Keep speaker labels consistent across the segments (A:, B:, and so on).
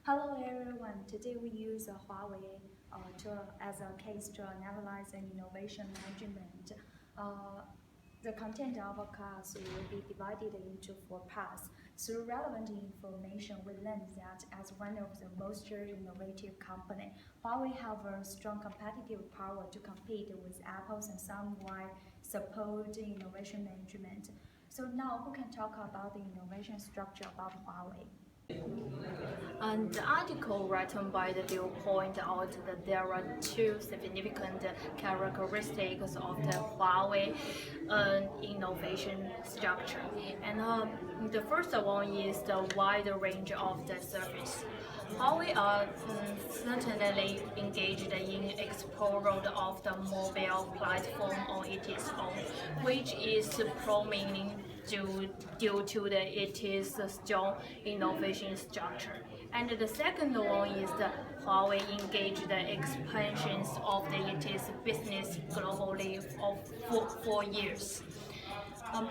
A: Hello everyone. Today we use Huawei as a case to analyze innovation management. Uh, the content of our class will be divided into 4 parts. Through relevant information, we learned that as one of the most innovative company, Huawei have a strong competitive power to compete with Apple and some while support innovation management. So now who can talk about the innovation structure about Huawei?
B: And the article written by the View point out that there are two significant characteristics of the Huawei innovation structure. And the first one is the wide range of the service. Huawei are certainly engaged in exploring of the mobile platform on its own, which is prominent due to its strong innovation structure. And the second one is the Huawei engaged the expansions of its business globally for years.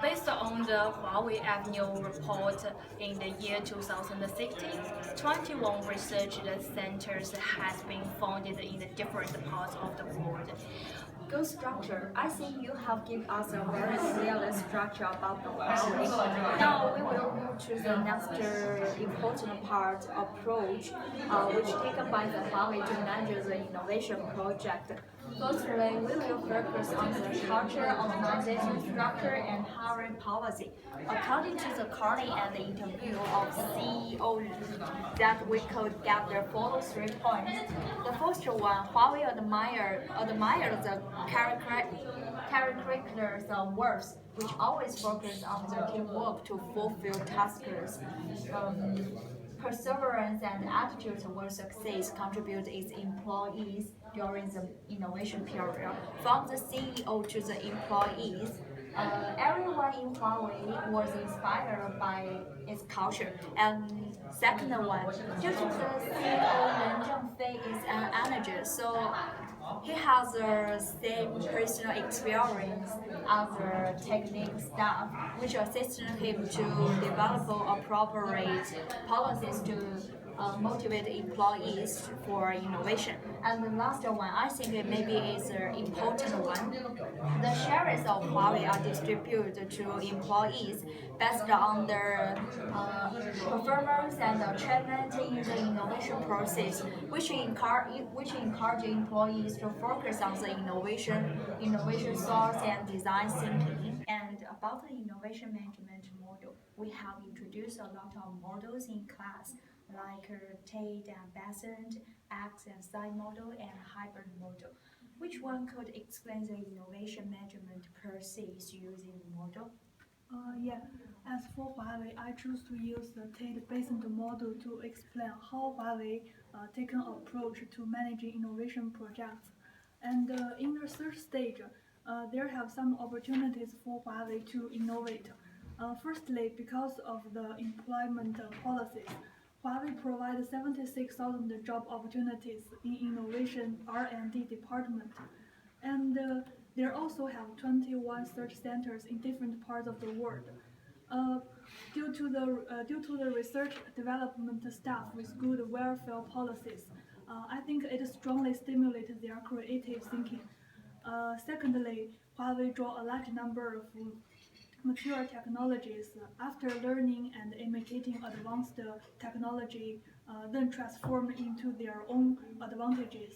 B: Based on the Huawei annual report in the year 2016, 21 research centers has been founded in the different parts of the world.
A: Good structure. I think you have given us a very clear structure about the Huawei. Now we will move to the next important part, approach, which taken by the Huawei to manage the innovation project. Firstly, we will focus on the culture, organization structure, and hiring policy. According to the current and the interview of CEO that we could gather follow 3 points. The first one, Huawei admire the characters of works, which always focus on the teamwork to fulfill tasks. Perseverance and attitude towards success contribute its employees during the innovation period. From the CEO to the employees, everyone in Huawei was inspired by its culture. And second one, due to the CEO Ren Zhengfei is an manager, so he has the same personal experience as the technical staff, which assisted him to develop appropriate policies to motivate employees for innovation. And the last one, I think it maybe is an important one. The shares of Huawei are distributed to employees based on their performance and achievement in the innovation process, which encourage employees to focus on the innovation source and design thinking. And about the innovation management model, we have introduced a lot of models in class, like Tate and Besant, X and Psi model, and hybrid model. Which one could explain the innovation management process using the model?
C: Yeah, as for Huawei, I choose to use the Tate-based model to explain how Huawei take an approach to managing innovation projects. And in the third stage, there have some opportunities for Huawei to innovate. Firstly, because of the employment policies, Huawei provides 76,000 job opportunities in innovation R&D department. And they also have 21 search centers in different parts of the world. Uh, due to the research development staff with good welfare policies, I think it strongly stimulates their creative thinking. Secondly, Huawei draw a large number of mature technologies after learning and imitating advanced technology, then transform into their own advantages.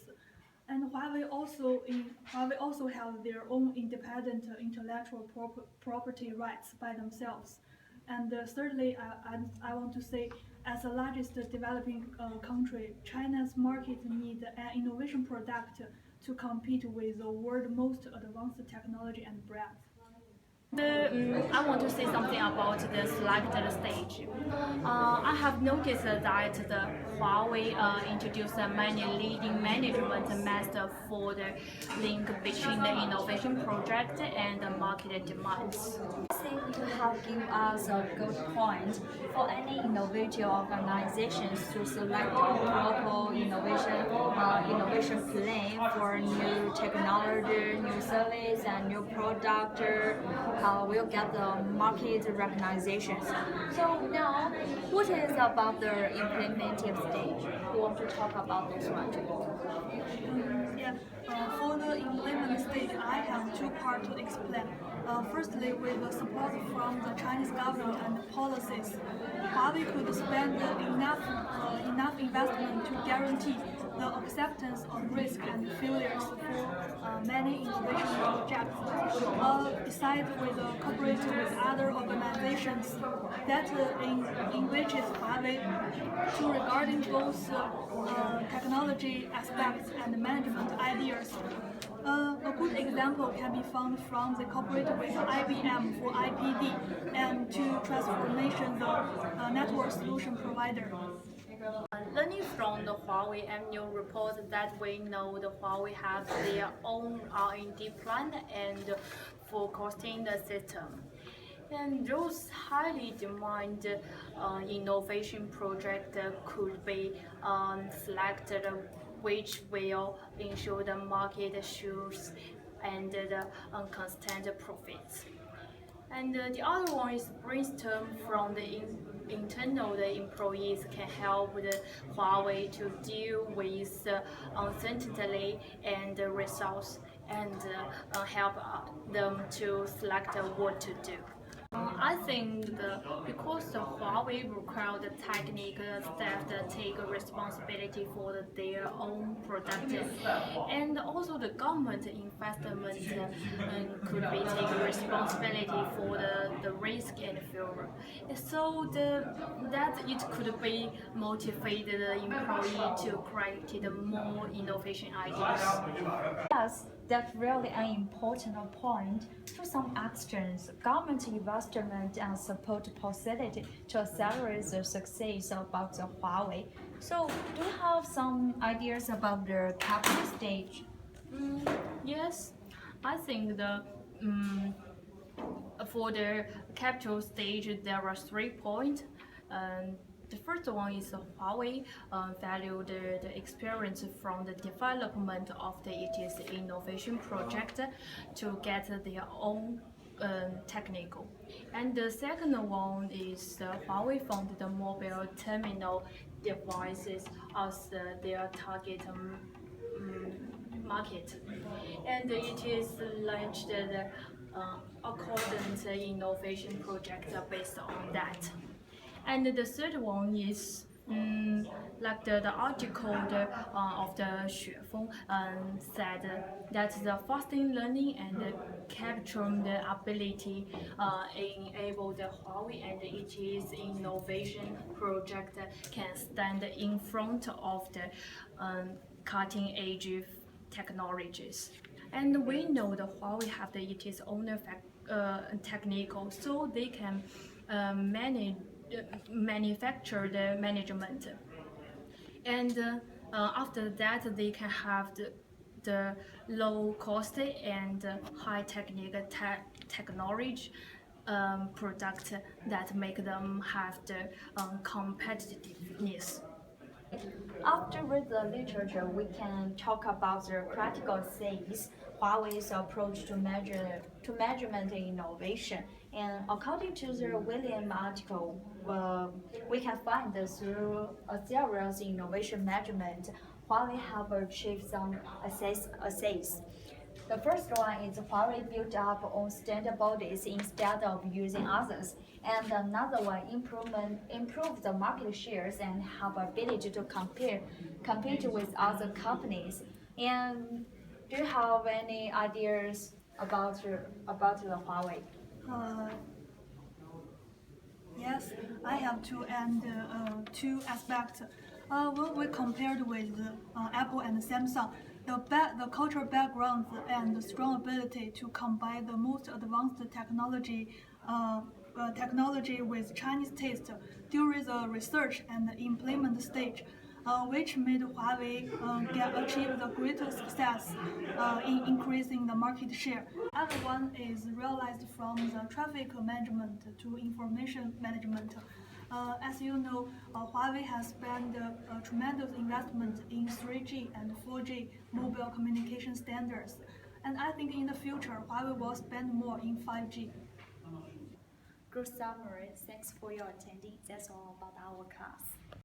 C: And Huawei also have their own independent intellectual property rights by themselves. And thirdly, I want to say, as the largest developing country, China's market needs an innovation product to compete with the world's most advanced technology and brands.
B: I want to say something about the selected stage. I have noticed that the Huawei introduced many leading management methods for the link between the innovation project and the market demands.
A: I think you have given us a good point for any innovative organizations to select a proper innovation plan for new technology, new service, and new product. will get the market recognition. So now, what is about the implementing stage? You want to talk about this one too?
C: Yeah, for the implement stage, I have two parts to explain. Firstly, with the support from the Chinese government and policies, Huawei could spend enough investment to guarantee the acceptance of risk and failures for many innovation projects. Besides, with cooperation with other organizations that enriches Huawei to regarding both technology aspects and management ideas. A good example can be found from the cooperation with IBM for IPD and to transformation the network solution provider.
B: Learning from the Huawei annual report that we know the Huawei have their own R&D plan and forecasting the system. And those highly demanded innovation projects could be selected which will ensure the market shares and the constant profits. And the other one is brainstorm from the internal. The employees can help the Huawei to deal with uncertainty and results and help them to select what to do. I think because the Huawei require the technical staff to take responsibility for their own product, and also the government investment could be taking responsibility for the risk and failure. So that it could be motivated the employee to create the more innovation ideas.
A: Yes, that's really an important point. For some actions, government investment and support possibility to accelerate the success about the Huawei. So, do you have some ideas about the capital stage?
B: Yes, I think for the capital stage there are 3 points. The first one is Huawei value the experience from the development of its innovation project to get their own technical. And the second one is Huawei found the mobile terminal devices as their target market, and it is launched the accordant innovation project based on that. And the third one is like the article of the Xuefeng said that the fasting learning and capturing the ability enable the Huawei and its innovation project can stand in front of the cutting edge technologies. And we know the Huawei have its own technical, so they can manufacture the management, and after that they can have the low cost and high technology product that make them have the competitiveness.
A: After read the literature, we can talk about the practical things, Huawei's approach to measurement and innovation. And according to the William article, we can find that through a series innovation measurement, Huawei have achieved some essays. The first one is Huawei built up on standard bodies instead of using others, and another one improve the market shares and have ability to compete with other companies. And do you have any ideas about the Huawei?
C: Uh, Yes, I have two aspects. When we compared with Apple and Samsung, the cultural backgrounds and the strong ability to combine the most advanced technology with Chinese taste during the research and implement stage, which made Huawei achieve the greater success in increasing the market share. Other one is realized from the traffic management to information management. As you know, Huawei has spent a tremendous investment in 3G and 4G mobile communication standards. And I think in the future, Huawei will spend more in 5G.
A: Good summary. Thanks for your attending. That's all about our class.